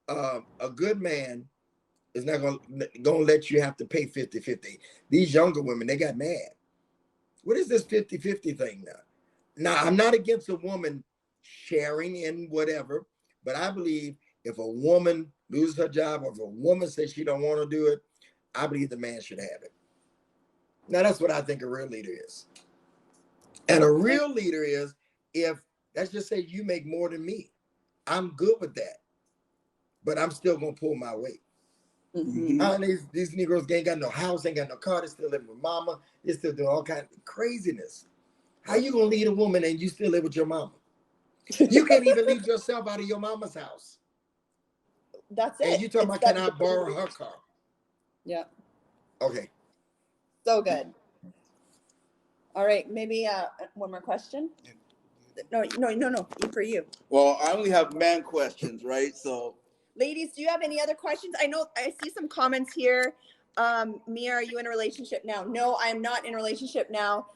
S3: a good man is not gonna let you have to pay 50-50. These younger women, they got mad. What is this 50-50 thing now? Now, I'm not against a woman sharing in whatever, but I believe if a woman loses her job, or if a woman says she don't want to do it, I believe the man should have it. Now, that's what I think a real leader is. And a real leader is, if, let's just say you make more than me, I'm good with that, but I'm still going to pull my weight. These Negroes ain't got no house, ain't got no car, they still living with mama, they still doing all kinds of craziness. How you going to lead a woman and you still live with your mama? You can't even leave yourself out of your mama's house.
S4: That's it.
S3: And you talking about, can I borrow her car?
S4: Yeah.
S3: Okay.
S4: So good. All right, maybe one more question. No, for you.
S2: Well, I only have man questions, right? So,
S1: ladies, do you have any other questions? I know I see some comments here. Mia, are you in a relationship now? No, I am not in a relationship now.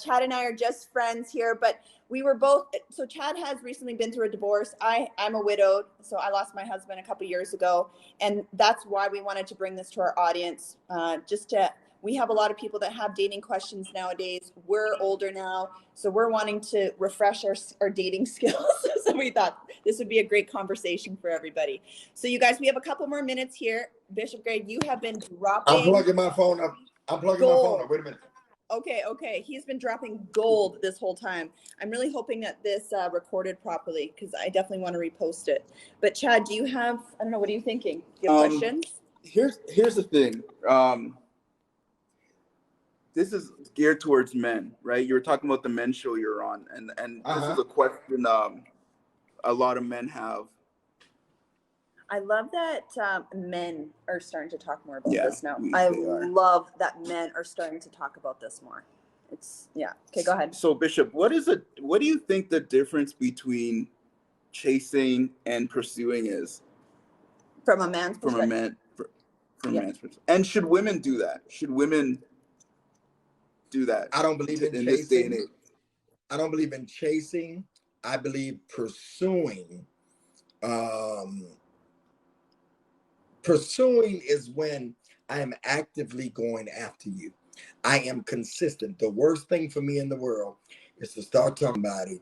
S1: Chad and I are just friends here, but we were both, so Chad has recently been through a divorce. I'm a widowed, so I lost my husband a couple years ago, and that's why we wanted to bring this to our audience, we have a lot of people that have dating questions nowadays. We're older now, so we're wanting to refresh our dating skills. So we thought this would be a great conversation for everybody. So you guys, we have a couple more minutes here. Bishop Greg, you have been dropping.
S3: I'm plugging my phone up. Wait a minute.
S1: Okay. He's been dropping gold this whole time. I'm really hoping that this recorded properly, because I definitely want to repost it. But Chad, do you have, I don't know, what are you thinking? Do you have questions?
S2: Here's the thing. This is geared towards men, right? You were talking about the men's show you're on, and this is a question a lot of men have.
S1: I love that men are starting to talk more about this now. I love that men are starting to talk about this more. Okay, go ahead.
S2: So Bishop, what do you think the difference between chasing and pursuing is?
S1: From a man's perspective.
S2: From a man's perspective. And should women do that? Should women do that?
S3: I don't believe in chasing.
S2: This day and age.
S3: I don't believe in chasing. I believe pursuing. Pursuing is when I am actively going after you. I am consistent. The worst thing for me in the world is to start talking about it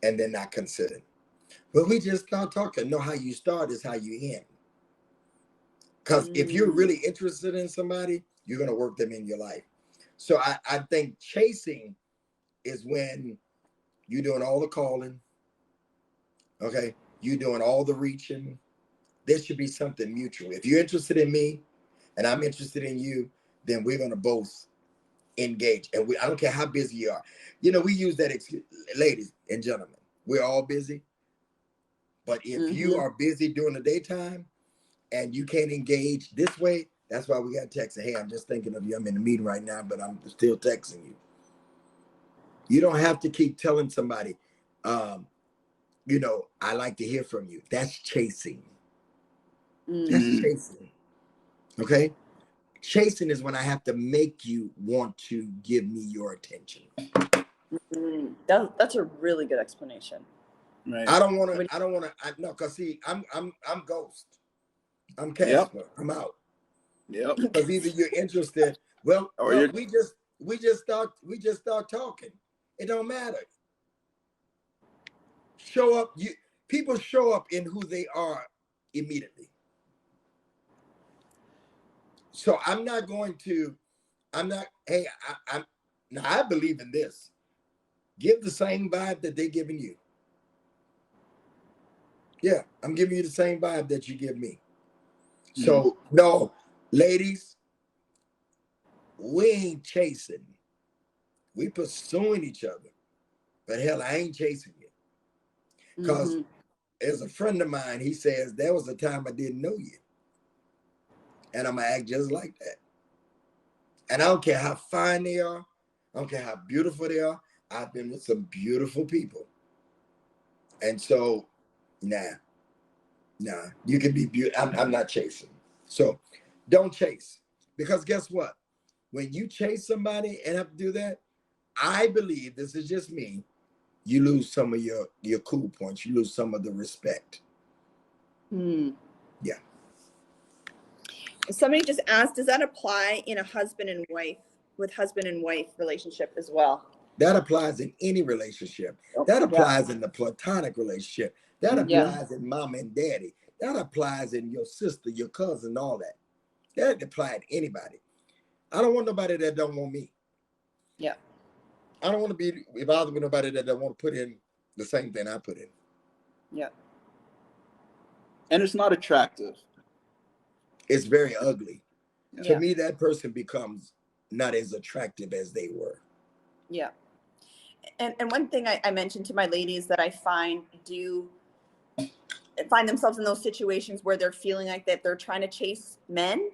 S3: and then not consider. But we just start talking. No, how you start is how you end. Because if you're really interested in somebody, you're going to work them in your life. So I think chasing is when you're doing all the calling. Okay. You doing all the reaching. There should be something mutual. If you're interested in me and I'm interested in you, then we're going to both engage. And I don't care how busy you are. You know, we use that excuse, ladies and gentlemen, we're all busy. But if you are busy during the daytime and you can't engage this way, that's why we got texting. Hey, I'm just thinking of you. I'm in a meeting right now, but I'm still texting you. You don't have to keep telling somebody, you know, I like to hear from you. That's chasing. That's chasing. Okay? Chasing is when I have to make you want to give me your attention.
S4: That's a really good explanation.
S2: Right.
S3: I don't want to, no, cause see, I'm Ghost. I'm Casper. Yep. I'm out.
S2: Yep.
S3: Because either you're interested, well,
S2: or
S3: no, we just start talking. It don't matter. Show up. People show up in who they are immediately. So I'm not, hey, now I believe in this. Give the same vibe that they're giving you. Yeah, I'm giving you the same vibe that you give me. So no, ladies, we ain't chasing. We pursuing each other. But hell, I ain't chasing you. Because as a friend of mine, he says, there was a time I didn't know you. And I'm going to act just like that. And I don't care how fine they are. I don't care how beautiful they are. I've been with some beautiful people. And so, nah, you can be beautiful. I'm not chasing. So don't chase. Because guess what? When you chase somebody and have to do that, I believe, this is just me, you lose some of your cool points. You lose some of the respect. Yeah.
S1: Somebody just asked, does that apply in a husband and wife relationship as well?
S3: That applies in any relationship. That applies in the platonic relationship. That applies in mom and daddy. That applies in your sister, your cousin, all that. That applies to anybody. I don't want nobody that don't want me.
S4: Yeah.
S3: I don't want to be bothered with nobody that don't want to put in the same thing I put in.
S4: Yeah.
S2: And it's not attractive.
S3: It's very ugly.
S4: Yeah.
S3: To me, that person becomes not as attractive as they were.
S4: Yeah. And one thing I mentioned to my ladies that I find themselves in those situations where they're feeling like that they're trying to chase men.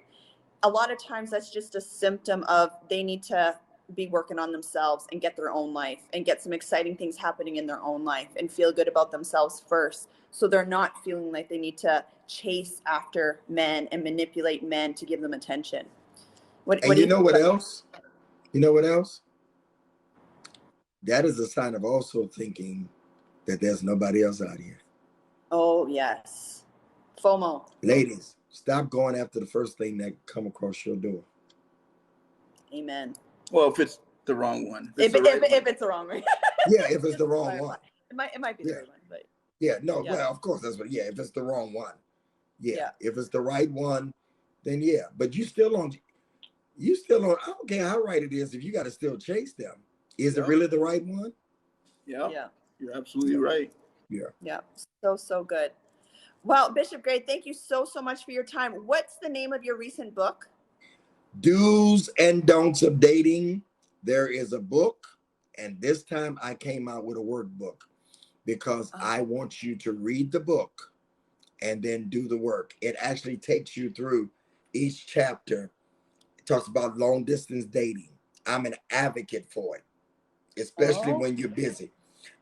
S4: A lot of times that's just a symptom of they need to be working on themselves and get their own life and get some exciting things happening in their own life and feel good about themselves first. So they're not feeling like they need to chase after men and manipulate men to give them attention.
S3: What you know what else? You know what else? That is a sign of also thinking that there's nobody else out here.
S4: Oh, yes. FOMO.
S3: Ladies, stop going after the first thing that come across your door.
S4: Amen.
S2: Well, if it's the wrong one.
S4: If it's the wrong one.
S3: Yeah, if it's the wrong one.
S4: It might be the right one, but.
S3: Yeah, no, well, of course that's what, if it's the wrong one. Yeah. If it's the right one, then yeah. But you still on, I don't care how right it is, if you got to still chase them. Is it really the right one?
S2: Yeah. You're absolutely right.
S3: Yeah.
S4: Yeah. So good. Well, Bishop Gray, thank you so much for your time. What's the name of your recent book?
S3: Do's and Don'ts of Dating. There is a book, and this time I came out with a workbook because I want you to read the book and then do the work. It actually takes you through each chapter. It talks about long distance dating. I'm an advocate for it, especially when you're busy.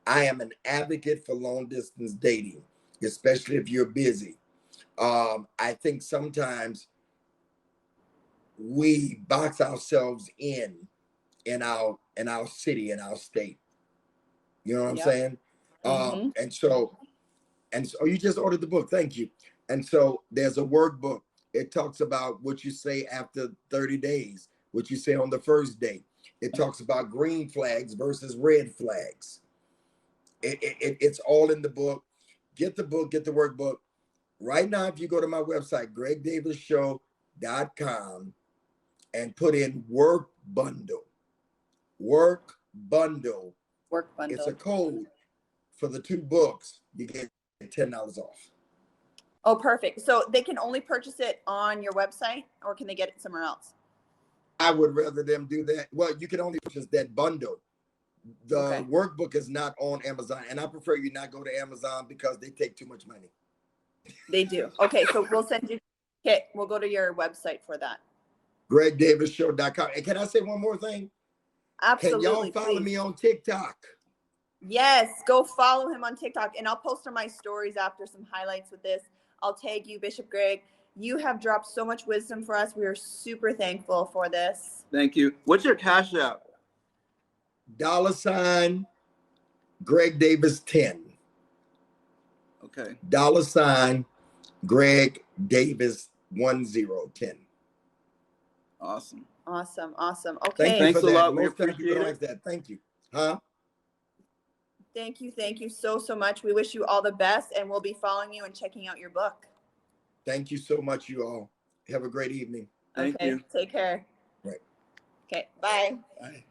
S3: I am an advocate for long distance dating, especially if you're busy. I think sometimes we box ourselves in our city, in our state. You know what I'm saying? And so you just ordered the book. Thank you. And so there's a workbook. It talks about what you say after 30 days, what you say on the first date. It talks about green flags versus red flags. It's all in the book. Get the book, get the workbook. Right now, if you go to my website, gregdavidshow.com, and put in work bundle. It's a code for the 2 books. You get $10 off.
S4: Oh, perfect. So they can only purchase it on your website, or can they get it somewhere else?
S3: I would rather them do that. Well, you can only purchase that bundle. The workbook is not on Amazon, and I prefer you not go to Amazon because they take too much money.
S4: They do. Okay, so we'll send you. Okay, we'll go to your website for that.
S3: GregDavisShow.com. And can I say one more thing?
S4: Absolutely.
S3: Can y'all follow me on TikTok?
S4: Yes, go follow him on TikTok, and I'll post on my stories after some highlights with this. I'll tag you, Bishop Greg. You have dropped so much wisdom for us. We are super thankful for this.
S2: Thank you. What's your Cash App?
S3: $ Greg Davis 10.
S2: Okay.
S3: $ Greg Davis 1010.
S2: Awesome.
S4: Awesome. Awesome. Okay.
S3: Thank you
S2: Thanks
S3: for
S2: a
S3: that.
S2: lot. We
S3: Most times
S2: appreciate
S3: people
S2: it.
S3: like that. Thank you. Huh?
S4: Thank you. Thank you so much. We wish you all the best, and we'll be following you and checking out your book.
S3: Thank you so much, you all. Have a great evening.
S2: Thank you.
S4: Take care.
S3: Right.
S4: Okay. Bye.
S3: Bye.